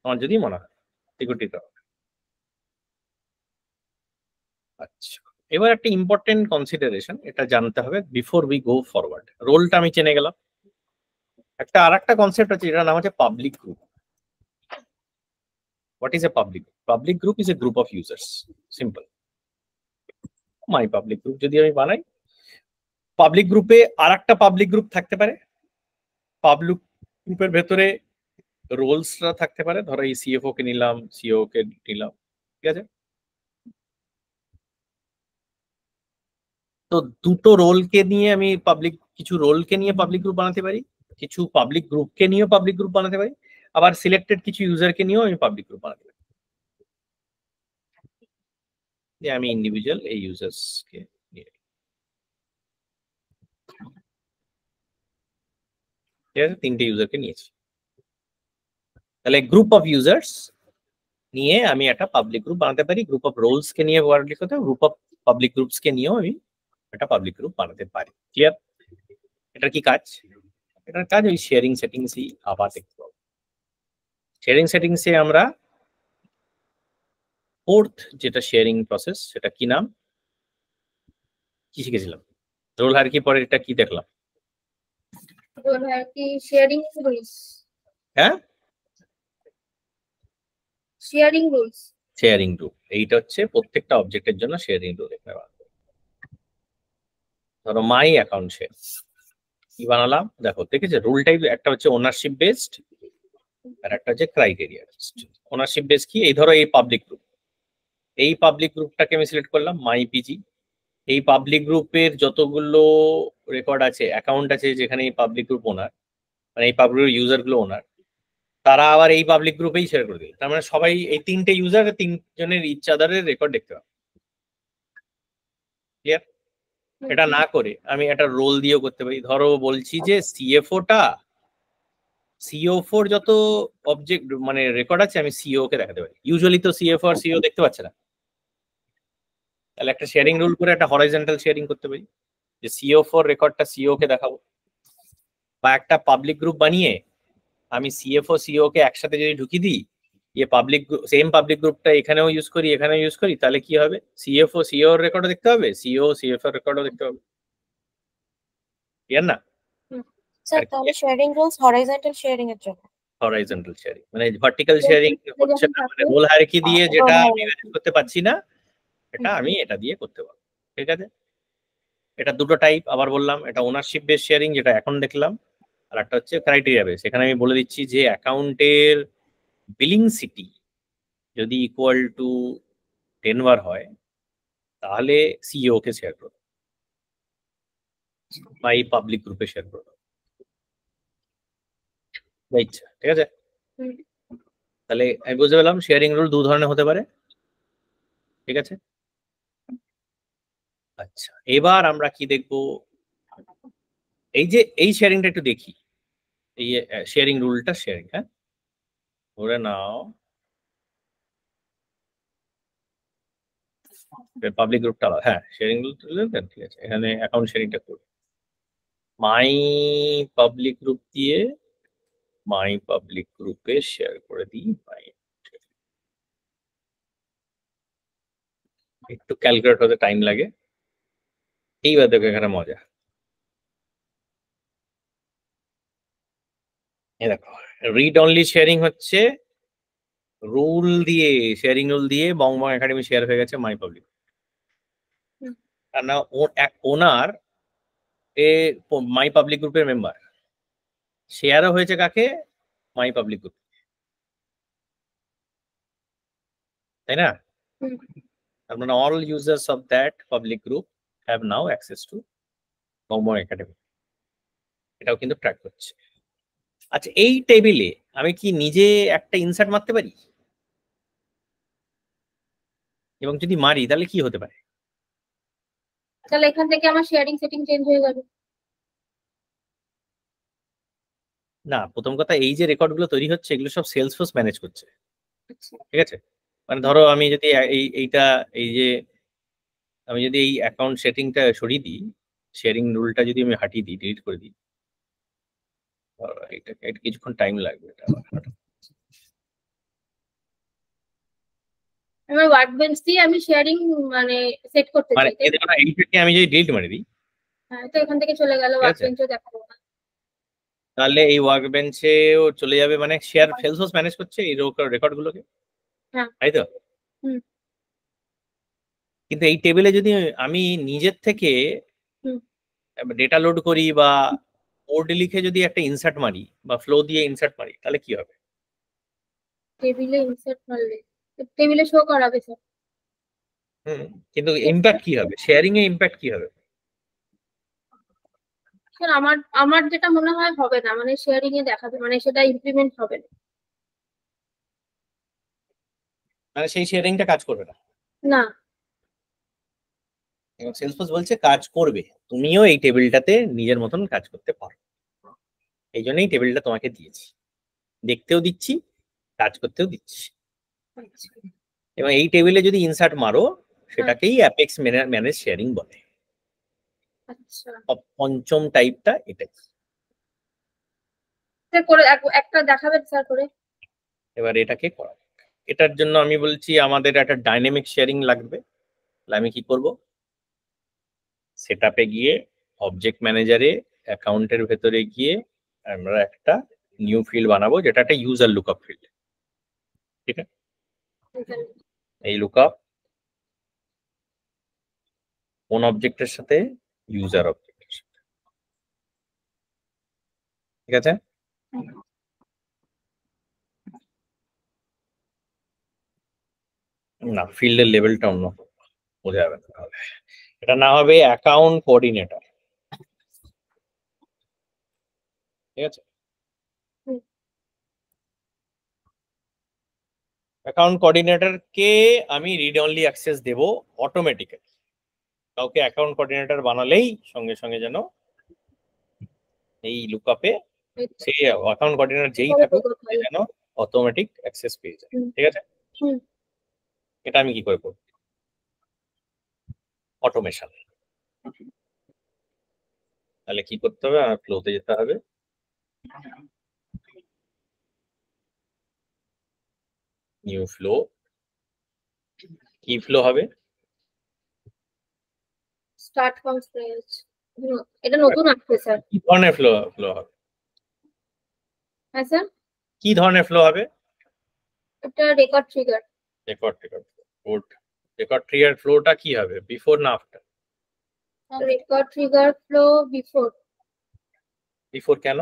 তোমার যদি মনে হয় সিকিউরিটি কারণে। আচ্ছা, এবার একটা ইম্পর্টেন্ট কনসিডারেশন এটা জানতে হবে বিফোর উই গো ফরওয়ার্ড। রোলটা আমি চেনে গেলাম, একটা আরেকটা কনসেপ্ট আছে যেটার নাম হচ্ছে public group. What is a public group? Public group is a group of users, simple. My public group যদি আমি বানাই, পাবলিক গ্রুপে আরেকটা পাবলিক গ্রুপ থাকতে পারে, পাবলিক গ্রুপের ভেতরে রোলসরা থাকতে পারে, ধরো এই সিএফও কে নিলাম, সিও কে নিলাম, ঠিক আছে? তো দুটো রোলকে নিয়ে আমি কিছু রোলকে নিয়ে পাবলিক গ্রুপ বানাতে পারি, কিছু পাবলিক গ্রুপকে নিয়েও পাবলিক গ্রুপ বানাতে পারি, আবার সিলেক্টেড কিছু ইউজারকে নিয়েও আমি পাবলিক গ্রুপ বানাতে পারি। আমি ইন্ডিভিজুয়াল এই ইউজার্সকে নিয়ে, ঠিক আছে, তিনটে ইউজারকে নিয়েছি। তাহলে গ্রুপ অফ ইউজার্স নিয়ে আমি একটা পাবলিক গ্রুপ বানাতে পারি, গ্রুপ অফ রোলস কে নিয়ে পাবলিক হতে, গ্রুপ অফ পাবলিক গ্রুপস কে নিয়েও আমি একটা পাবলিক গ্রুপ বানাতে পারি। ক্লিয়ার? এটার কি কাজ? এটার কাজ ওই শেয়ারিং সেটিংসই আবার দেখতে পাবো। শেয়ারিং সেটিংসে আমরা ফোর্থ যেটা শেয়ারিং প্রসেস, সেটা কি নাম, কি শিখেছিলাম? রোল হায়ারার্কি পরে এটা কি দেখলাম? Role hierarchy sharing rules. হ্যাঁ, শেয়ারিং রুলস। শেয়ারিং রুল, এইটা হচ্ছে প্রত্যেকটা অবজেক্টের জন্য শেয়ারিং রুল এখানে বানাবো। ধরো মাই অ্যাকাউন্ট শেয়ার কি বানালাম, দেখো দেখেছে রুল টাইপ একটা হচ্ছে ওনারশিপ বেসড আর একটা হচ্ছে ক্রাইটেরিয়া বেসড। ওনারশিপ বেস কি, এই ধরো এই পাবলিক গ্রুপ, এই পাবলিক গ্রুপটাকে আমি সিলেক্ট করলাম মাই পিজি। এই পাবলিক গ্রুপের যতগুলো রেকর্ড আছে, অ্যাকাউন্ট আছে যেখানে এই পাবলিক গ্রুপ ওনার, মানে এই পাবলিক ইউজার গুলো ওনার, তারা আবার এই পাবলিক গ্রুপেই শেয়ার করে দিল। তার মানে সবাই এই তিনটে ইউজার তিনজনের ইচ আদারের রেকর্ড দেখতে পাবে। ক্লিয়ার? এটা না করে আমি একটা রোল দিয়েও করতে পারি। ধরো বলছি যে সিও4 যত অবজেক্ট মানে রেকর্ড আছে আমি সিও কে দেখাতে পারি। ইউজুয়ালি তো সিএফও আর সিও দেখতে পাচ্ছে না, তাহলে একটা শেয়ারিং রুল করে একটা হরাইজন্টাল শেয়ারিং করতে পারি, যে সিও4 রেকর্ডটা সিও কে দেখাবো। বা একটা পাবলিক গ্রুপ বানিয়ে আমি সিএফও সিও কে একসাথে যদি ঢুকিয়ে দিই, সেম পাবলিক গ্রুপটা এখানেও ইউজ করি এখানেও ইউজ করি, তাহলে কি হবে? সিএফও সিও এর রেকর্ডও দেখতে হবে, সিও সিএফও এর রেকর্ডও দেখতে হবে। ক্লিয়ার না? স্যার তাহলে শেয়ারিং রুলস হরাইজন্টাল শেয়ারিং এর জন্য, হরাইজন্টাল শেয়ারিং মানে ভার্টিক্যাল শেয়ারিং হচ্ছে না, মানে রোল হায়ারার্কি দিয়ে যেটা আমি ম্যানেজ করতে পারছি না এটা আমি এটা দিয়ে করতে পারবো। ঠিক আছে, এটা দুটো টাইপ আবার বললাম, এটা ওনারশিপ বেস শেয়ারিং যেটা এখন দেখলাম, আর একটা হচ্ছে ক্রাইটেরিয়া বেস। এখানে আমি বলে দিচ্ছি যে অ্যাকাউন্টের বিলিং সিটি যদি ইকুয়াল টু ডেনভার হয় তাহলে সিইও কে শেয়ার করো বা এই পাবলিক গ্রুপে শেয়ার করো, ইচ্ছা। ঠিক আছে, তাহলে আমি বুঝতে পেলাম শেয়ারিং রুল দু ধরনের হতে পারে। ঠিক আছে, আচ্ছা এবার আমরা কি দেখবো, এই যে এই শেয়ারিংটা একটু দেখি, এই শেয়ারিং রুলটা শেয়ারিং, হ্যাঁ ধরে নাও পাবলিক গ্রুপটা, হ্যাঁ শেয়ারিং রুল, ঠিক আছে, এখানে অ্যাকাউন্ট শেয়ারিংটা করি মাই পাবলিক গ্রুপ দিয়ে, মাই পাবলিক গ্রুপে শেয়ার করে দিই মাই। একটু ক্যালকুলেট হতে টাইম লাগে। এইবার দেখো এখানে মজা, এই দেখো রিড অনলি শেয়ারিং হচ্ছে রুল দিয়ে, শেয়ারিং রুল দিয়ে বং একাডেমি শেয়ার হয়ে গেছে মাই পাবলিক। না ওনার মাই পাবলিক গ্রুপের মেম্বার শেয়ারও হয়েছে কাকে, মাই পাবলিক গ্রুপ, তাই না? আপনারা all users of that public group have now access to মৌম একাডেমি, এটাও কিন্তু ট্র্যাক করছে। আচ্ছা, এই টেবিলে আমি কি নিজে একটা ইনসার্ট মারতে পারি? এবং যদি মারি তাহলে কি হতে পারে? তাহলে এখান থেকে আমার শেয়ারিং সেটিং চেঞ্জ হয়ে যাবে। না, প্রথম কথা এই যে রেকর্ডগুলো তৈরি হচ্ছে এগুলো সব সেলসফোর্স ম্যানেজ করছে, ঠিক আছে? মানে ধরো আমি যদি এই যে আমি যদি এই অ্যাকাউন্ট সেটিংটা সরিয়ে দিই, শেয়ারিং রুলটা যদি আমি হাঁটিয়ে দিই, ডিলিট করে দিই, এটা কিছুক্ষণ টাইম লাগবে। এটা আমার ওয়ার্ক বেঞ্চ দিয়ে আমি শেয়ারিং মানে সেট করতে চাই, এইটাকে আমি যদি ডিলিট মারি দিই, হ্যাঁ, তো এখান থেকে চলে গেল, ওয়ার্ক বেঞ্চও দেখাবো না। তাহলে এই ওয়ার্ক বেঞ্চেও চলে যাবে, মানে শেয়ার সেলসফোর্স ম্যানেজ করছে এই রেকর্ডগুলোকে, তাই তো? কিন্তু এই টেবিলে যদি আমি নিজের থেকে ডেটা লোড করি বা কোড লিখে যদি একটা ইনসার্ট মারি বা ফ্লো দিয়ে ইনসার্ট মারি, তাহলে কি হবে? টেবিলে ইনসার্ট মারলে টেবিলে শো করাবে স্যার। কিন্তু ইমপ্যাক্ট কি হবে? শেয়ারিং এ ইমপ্যাক্ট কি হবে? স্যার আমার যেটা মনে হয় হবে না, মানে শেয়ারিং এ দেখাবে, মানে সেটা ইমপ্লিমেন্ট হবে না, মানে সেই শেয়ারিংটা কাজ করবে না। না, এবং সেলসফোর্স বলছে কাজ করবে, তুমিও এই টেবিলটাতে নিজের মতন কাজ করতে পারো, এই জন্যই টেবিলটা তোমাকে দিয়েছি, দেখতেও দিচ্ছি, কাজ করতেও দিচ্ছি। এবং এই টেবিলে যদি ইনসার্ট মারো সেটাকেই অ্যাপেক্স ম্যানেজ শেয়ারিং বলে। আচ্ছা, পঞ্চম টাইপটা এটাই। করে একটা দেখাবেন স্যার করে। এবার এটাকে করা, এটার জন্য আমি বলছি আমাদের একটা ডাইনামিক শেয়ারিং লাগবে। আমি কি করব? সেটআপে গিয়ে অবজেক্ট ম্যানেজারে অ্যাকাউন্টের ভেতরে গিয়ে আমরা একটা নিউ ফিল্ড বানাবো, যেটা একটা ইউজার লুকআপ ফিল্ড, ঠিক আছে? এই লুকআপ কোন অবজেক্টের সাথে? ইউজার অবজেক্টের সাথে, ঠিক আছে? না, ফিল্ডের লেভেলটা অন্য, বোঝা যাবে না তাহলে। এটা না হবে অ্যাকাউন্ট কোঅর্ডিনেটর, ঠিক আছে? অ্যাকাউন্ট কোঅর্ডিনেটরকে আমি রিড অনলি অ্যাক্সেস দেব অটোমেটিক্যালি। কাউকে অ্যাকাউন্ট কোঅর্ডিনেটর বানালেই সঙ্গে সঙ্গে যেন এই লুকআপে সেই অ্যাকাউন্ট কোঅর্ডিনেটর যেই থাকুক যেন অটোমেটিক অ্যাক্সেস পেয়ে যায়, ঠিক আছে? এটা আমি কি করে করব? অটোমেশন। তাহলে কি করতে হবে? আমার ফ্লোতে যেতে হবে, নিউ ফ্লো। কি ফ্লো হবে? Start from scratch. এটা নতুন আসছে স্যার। কি ধরনের ফ্লো হবে? হ্যাঁ স্যার, কি ধরনের ফ্লো হবে? এটা record trigger. Record good. Record trigger ফ্লোটা কি হবে? বিফোর না after? Record trigger flow before. Before কেন?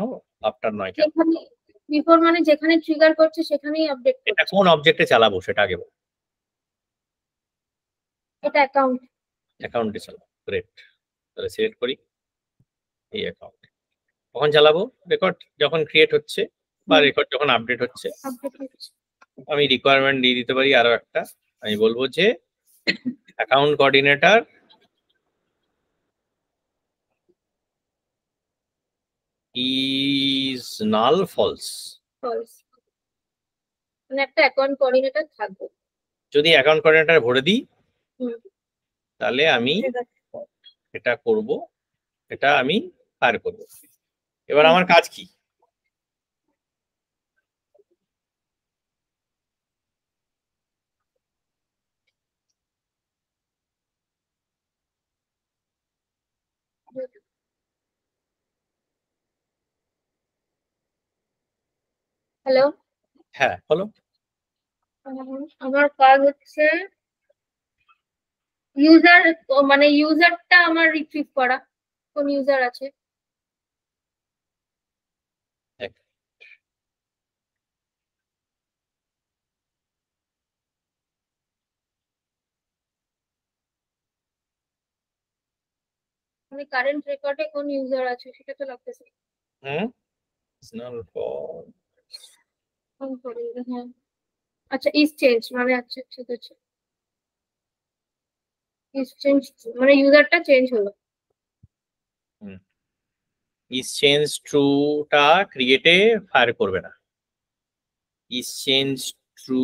আফটার নয় কেন? যেখানে বিফোর মানে যেখানে ট্রিগার করছে সেখানেই আপডেট করছে। এটা কোন অবজেক্টে চালাবো সেটা আগে বল। এটা অ্যাকাউন্ট। অ্যাকাউন্টে চালাবো, গ্রেট। তাহলে সিলেক্ট করি এই অ্যাকাউন্ট। কখন চালাবো? রেকর্ড যখন ক্রিয়েট হচ্ছে বা রেকর্ড যখন আপডেট হচ্ছে। আমি রিকোয়ারমেন্ট দিয়ে দিতে পারি আরো একটা, আমি বলবো যে account coordinator is null false. মানে একটা অ্যাকাউন্ট কোঅর্ডিনেটর থাকবে। যদি অ্যাকাউন্ট কোঅর্ডিনেটর ভরে দিই তাহলে আমি এটা করব, এটা আমি ফায়ার করব। এবার আমার কাজ কি? হ্যালো, হ্যাঁ বলো। আমার কাজ হচ্ছে ইউজার, মানে ইউজারটা আমার রিট্রিভ করা, কোন ইউজার আছে। মানে কারেন্ট রেকর্ডে কোন ইউজার আছে সেটা তো লাগতেছে। এক্সটার্নাল ফর কোন করে হ্যাঁ আচ্ছা ইজ চেঞ্জ মানে আচ্ছা ঠিক আছে ইজ চেঞ্জ মানে ইউজারটা চেঞ্জ হলো। ইজ চেঞ্জ ট্রুটা ক্রিয়েটে ফায়ার করবে না। ইজ চেঞ্জ ট্রু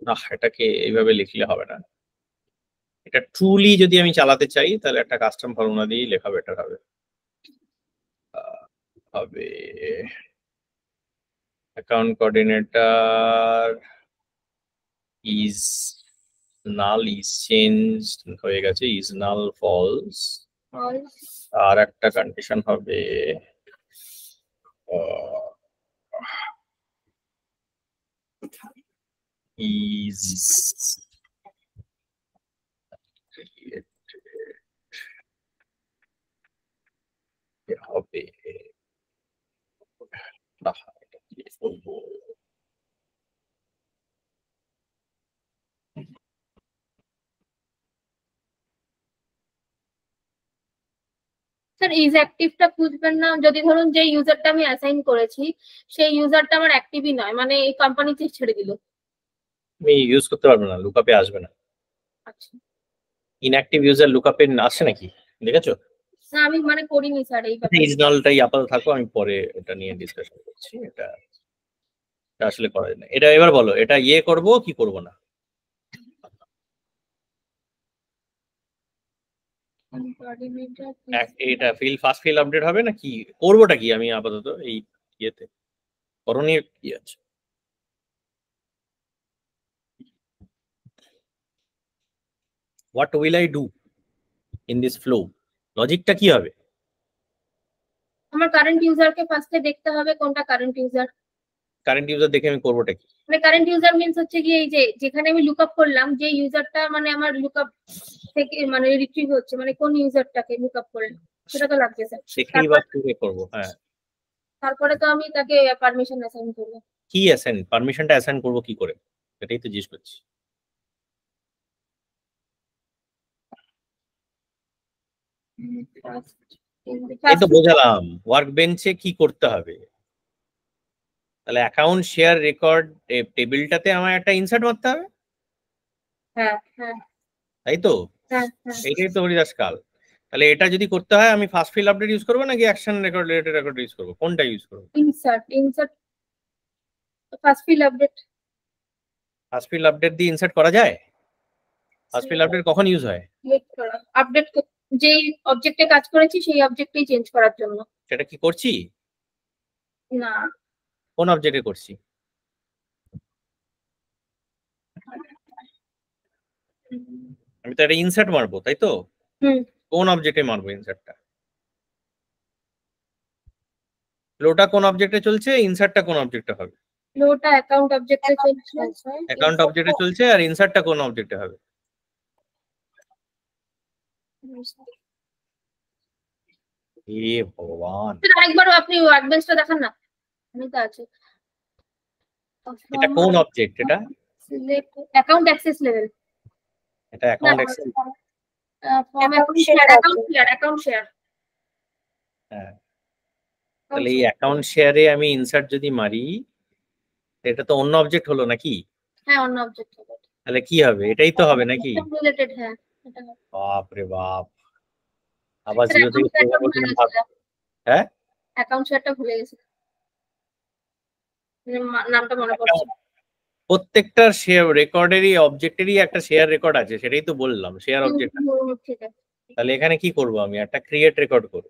না, এটাকে এইভাবে লিখলে হবে না। এটা ট্রুলি যদি আমি চালাতে চাই তাহলে একটা কাস্টম ফর্মুলা দিয়ে লেখা বেটার হবে। হবে account coordinator is null is changed হয়ে গেছে, ইজ নাল ফলস। আর একটা কন্ডিশন হবে is হবে না, স্যার ইজ অ্যাক্টিভটা খুঁজবেন না যদি ধরুন যে ইউজারটা আমি অ্যাসাইন করেছি সেই ইউজারটা আমার অ্যাক্টিভই নয় মানে এই কোম্পানিতে ছেড়ে দিল আমি ইউজ করতে পারবো না, লুকআপে আসবে না। আচ্ছা ইনঅ্যাক্টিভ ইউজার লুকআপে আসে নাকি দেখেছো? না আমি মানে করিনি স্যার এই ব্যাপারে। ইজ নালটাই আপাতত থাকো, আমি পরে এটা নিয়ে ডিসকাশন করছি। এটা আসলে করা যায় না। এটা এবার বলো, এটা ইয়ে করব কি করব না? এটা ফার্স্ট ফিল আপডেট হবে না, কি করবোটা কি আমি আপাতত এই ইয়েতে করণীয় কি আছে? What will I do in this flow? লজিকটা কি হবে? আমার কারেন্ট ইউজারকে ফার্স্টে দেখতে হবে কোনটা কারেন্ট ইউজার। কারেন্ট ইউজার দেখে আমি করবোটা কি? মানে কারেন্ট ইউজার মিন্স হচ্ছে কি এই যে যেখানে আমি লুকআপ করলাম যে ইউজারটা মানে আমার লুকআপ থেকে মানে রিট্রিভ হচ্ছে মানে কোন ইউজারটাকে লুকআপ করলাম সেটা তো লাগবে স্যার। দেখেই বা কি করব? হ্যাঁ তারপরে তো আমি তাকে পারমিশন অ্যাসাইন করব। কি অ্যাসাইন, পারমিশনটা অ্যাসাইন করব কি করে এটাই তো জিজ্ঞেস করছি। এই তো বোঝালাম ওয়ার্ক বেঞ্চে কি করতে হবে। তাহলে অ্যাকাউন্ট শেয়ার রেকর্ড টেবিলটাতে আমার একটা ইনসার্ট মারতে হবে। হ্যাঁ হ্যাঁ তাই তো? হ্যাঁ হ্যাঁ এইটাই তো হরিদাস কাল। তাহলে এটা যদি করতে হয় আমি ফার্স্ট ফিল আপডেট ইউজ করবো নাকি action record related record use করবো, কোনটা ইউজ করবো? Insert fast field update. Fast field update দিয়ে ইনসার্ট করা যায়? ফার্স্ট ফিল আপডেট কখন ইউজ হয়? আপডেট যেই অবজেক্টে কাজ করেছি সেই অবজেক্টেই চেঞ্জ করার জন্য। সেটা কি করছি? না কোন অবজেক্টে করছি? আমি তো একটা ইনসার্ট মারবো তাই তো? কোন অবজেক্টে মারবো ইনসার্টটা? ফ্লোটা কোন অবজেক্টে চলছে, ইনসার্টটা কোন অবজেক্টে হবে? ফ্লোটা অ্যাকাউন্ট অবজেক্টে চলছে। অ্যাকাউন্ট অবজেক্টে চলছে আর ইনসার্টটা কোন অবজেক্টে হবে? এ ভগবান, আরেকবার আপনি ওয়ার্কবেঞ্চটা দেখান না। আমি তো আছে। এটা কোন অবজেক্ট? এটা অ্যাকাউন্ট অ্যাক্সেস লেভেল। এটা অ্যাকাউন্ট অ্যাক্সেস অ্যাকাউন্ট শেয়ার। হ্যাঁ তাহলে এই অ্যাকাউন্ট শেয়ারে আমি ইনসার্ট যদি মারি এটা তো অন্য অবজেক্ট হলো নাকি? হ্যাঁ অন্য অবজেক্ট হবে। তাহলে কি হবে? এটাই তো হবে নাকি? রিলেটেড হ্যাঁ এটা হবে। বাপ রে বাপ, আবার জিরো থেকে শুরু করব তুমি ভাব। হ্যাঁ অ্যাকাউন্ট শেয়ারটা ভুলে গেছি, নামটা মনে পড়ছে। প্রত্যেকটা শেয়ার রেকর্ডেরই অবজেক্টেরই একটা শেয়ার রেকর্ড আছে, সেটাই তো বললাম শেয়ার অবজেক্ট। ঠিক আছে তাহলে এখানে কি করব? আমি একটা ক্রিয়েট রেকর্ড করব।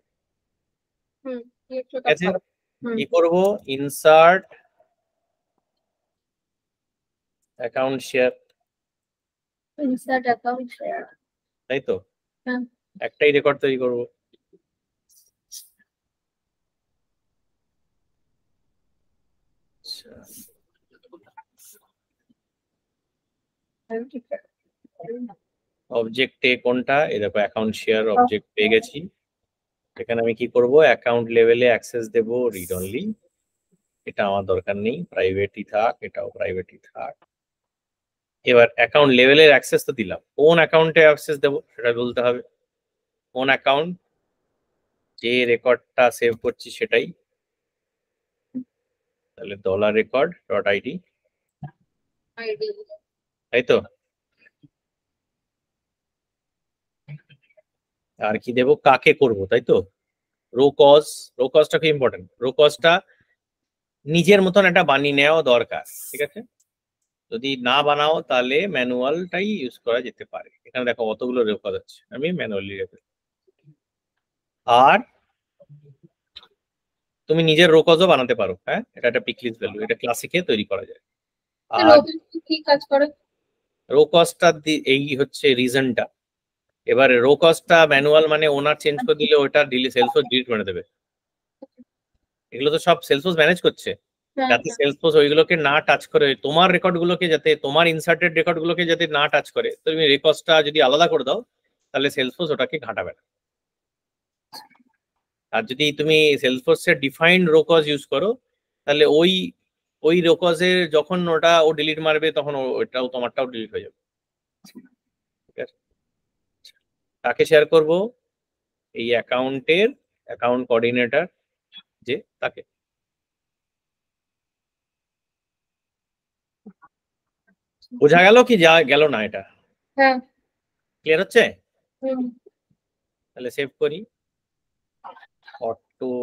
ঠিক আছে কি করব? Insert account share, insert account share তাই তো? হ্যাঁ একটাই রেকর্ড তৈরি করব। অবজেক্টে কোনটা? এই দেখো অ্যাকাউন্ট শেয়ার অবজেক্ট পেয়ে গেছি। এখানে আমি কি করব? অ্যাকাউন্ট লেভেলে অ্যাক্সেস দেব রিড অনলি। এটা আমার দরকার নেই, প্রাইভেটই থাক, এটাও প্রাইভেটই থাক। এবার অ্যাকাউন্ট লেভেলের অ্যাক্সেস তো দিলাম, কোন অ্যাকাউন্টে অ্যাক্সেস দেবো সেটা বলতে হবে। কোন অ্যাকাউন্ট, যে রেকর্ডটা সেভ করছি সেটাই, তাহলে $record.id, তাই তো। আর কি দেবো, কাকে করব, তাই তো। রোকজটা খুব ইম্পর্টেন্ট, রোকজটা নিজের মতন একটা বানিয়ে নেওয়া দরকার, ঠিক আছে। যদি না বানাও তাহলে ম্যানুয়ালটাই ইউজ করা যেতে পারে। এখানে দেখো কতগুলো রেকর্ড আছে, আমি ম্যানুয়ালি রেখে। আর তুমি নিজের রোকজও বানাতে পারো, হ্যাঁ, এটা একটা পিকলিস্ট ভ্যালু, এটা ক্লাসিকে তৈরি করা যায়। আর কি কাজ করে? রোকজটা এই হচ্ছে রিজনটা। এবারে রোকজটা ম্যানুয়াল মানে ওনার চেঞ্জ করে দিলে ওটা সেলসফোর্স ডিলিট করে দেবে। এগুলো তো সব সেলসফোর্স ম্যানেজ করছে, যাতে সেলসফোর্স ওইগুলোকে না টাচ করে, তোমার রেকর্ডগুলোকে যাতে, তোমার ইনসার্টেড রেকর্ডগুলোকে যাতে না টাচ করে, তুমি রেকর্ডসটা যদি আলাদা করে দাও তাহলে সেলসফোর্স ওটাকে ঘাঁটাবে না। আর যদি তুমি সেলসফোর্সের ডিফাইন্ড রোকজ ইউজ করো তাহলে ওই রোকজের যখন ওটা ও ডিলিট মারবে তখন ওটাও তোমারটাও ডিলিট হয়ে যাবে, ঠিক আছে। তাকে শেয়ার করব এই অ্যাকাউন্টের অ্যাকাউন্ট কোঅর্ডিনেটর, যে তাকে। বোঝা গেল কি যা গেল না, এটা হ্যাঁ ক্লিয়ার হচ্ছে। হুম তাহলে সেভ করি, auto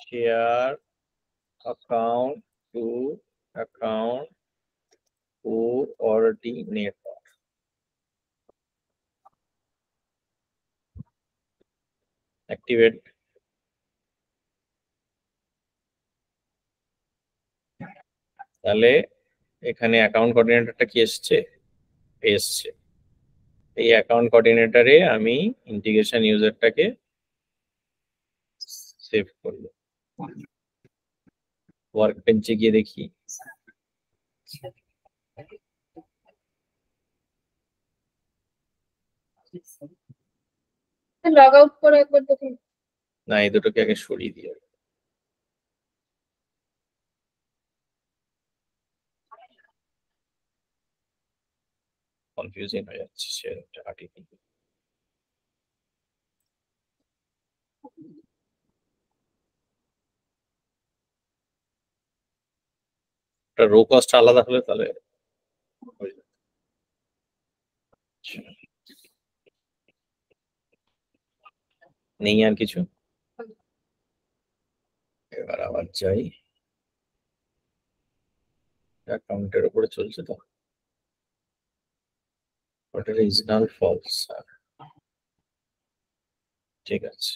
share account two account coordinator, activate. তাহলে এখানে অ্যাকাউন্ট কোঅর্ডিনেটরটা কি এসছে, এসছে। এই অ্যাকাউন্ট কোঅর্ডিনেটরে আমি ইন্টিগ্রেশন ইউজারটাকে সেভ করব। ওয়ার্ক বেঞ্চে গিয়ে দেখি, লগ আউট করে একবার দেখুন। না এই দুটোকে আগে সরিয়ে দিয়ে, কনফিউজিং হয়ে যাচ্ছে, সেটা কাটিয়ে দিই। রো কস্ট আলাদা হলে তাহলে হয়ে যাবে। নেই আর কিছু, এবার আবার যাই, অ্যাকাউন্টের উপরে চলছে তো, ওটা রিজনাল ফলস, ঠিক আছে।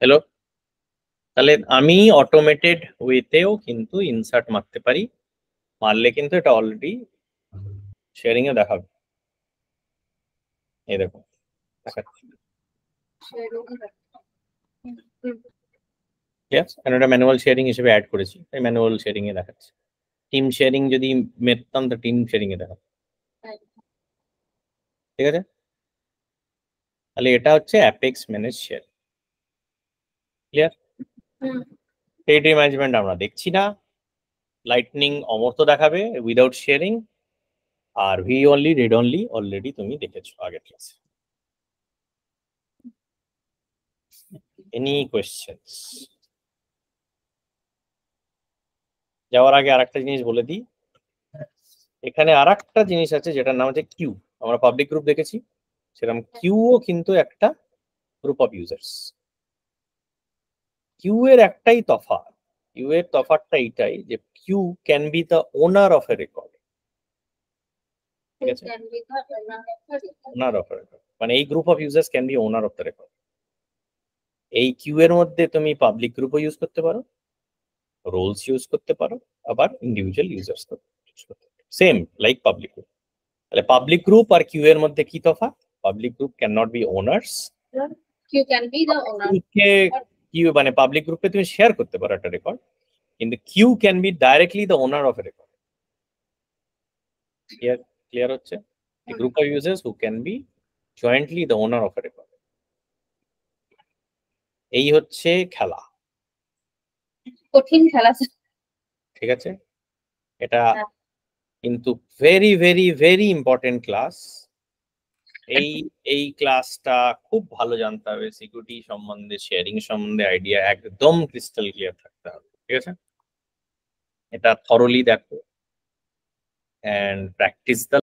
হ্যালো, তাহলে আমি অটোমেটেড ওয়েতেও কিন্তু ইনসার্ট মারতে পারি, মারলে কিন্তু এটা অলরেডি শেয়ারিং এ দেখাবে। এই দেখো দেখাচ্ছে, কারণ এটা ম্যানুয়াল শেয়ারিং হিসেবে অ্যাড করেছি, তাই ম্যানুয়াল শেয়ারিং এ দেখাচ্ছে। টিম শেয়ারিং যদি মেরতাম তো টিম শেয়ারিং এ দেখাচ্ছে, ঠিক আছে। তাহলে এটা হচ্ছে apex manage share, clear. Territory management আমরা দেখছি না, লাইটনিং অমর্ত দেখাবে উইদাউট শেয়ারিং, আর we only read only already তুমি দেখেছো আগের ক্লাসে। Any questions? যাওয়ার আগে আরেকটা জিনিস বলে দিই, এখানে আরেকটা জিনিস আছে যেটার নাম হচ্ছে কিউ। আমরা পাবলিক গ্রুপ দেখেছি, সেরকম কিউও কিন্তু একটা গ্রুপ অফ ইউজার্স। কিউ এর একটাই তফাৎ, কিউ এর তফাৎটা এইটাই যে queue can be the owner of a record, ঠিক আছে। ওনার অফ এ রেকর্ড মানে এই group of users can be owner of the record. এই কিউ এর মধ্যে তুমি পাবলিক গ্রুপও ইউজ করতে পারো, রোলস ইউজ করতে পারো, আবার ইন্ডিভিজুয়াল ইউজার্স ইউজ করতে পারো, সেম লাইক পাবলিক গ্রুপ। তাহলে পাবলিক গ্রুপ আর কিউ এর মধ্যে কি তফাৎ? Public group can not be owners, Q can be the owner. Q মানে পাবলিক গ্রুপে তুমি শেয়ার করতে পারো একটা রেকর্ড, কিন্তু Q can be directly the owner of a record. Clear হচ্ছে? A group of users who can be jointly the owner of a record. এই হচ্ছে খেলা, কঠিন খেলা স্যার। ঠিক আছে? এটা হ্যাঁ। কিন্তু very very very important class. এই ক্লাসটা খুব ভালো জানতে হবে, সিকিউরিটি সম্বন্ধে, শেয়ারিং সম্বন্ধে আইডিয়া একদম ক্রিস্টাল ক্লিয়ার থাকতে হবে, ঠিক আছে? এটা থরলি দেখো and practice the